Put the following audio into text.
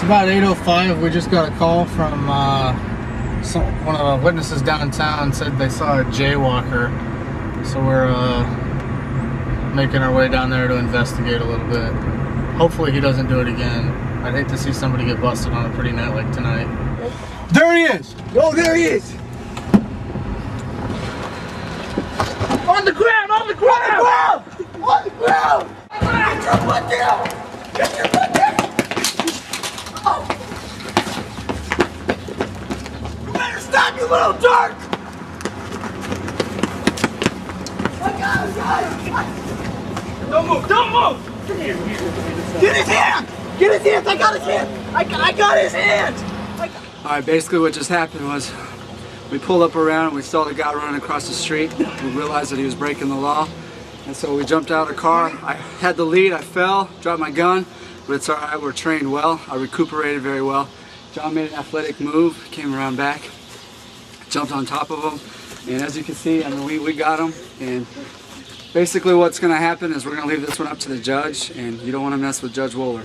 about 8:05. We just got a call from one of the witnesses downtown. Said they saw a jaywalker. So we're making our way down there to investigate a little bit. Hopefully he doesn't do it again. I'd hate to see somebody get busted on a pretty night like tonight. There he is! Oh, there he is! On the ground! On the ground! On the ground! Get your foot down! Get your foot down! Oh. You better stop, you little jerk! I got him, guys! Don't move! Don't move! Come here, Get his hand! Get his hands! I got his hand! I got his hand! Alright, basically what just happened was we pulled up around and we saw the guy running across the street. We realized that he was breaking the law. And so we jumped out of the car. I had the lead, I fell, dropped my gun, but it's alright, we're trained well. I recuperated very well. John made an athletic move, came around back, jumped on top of him, and as you can see, I mean, we got him. And basically what's going to happen is we're going to leave this one up to the judge, and you don't want to mess with Judge Wohler.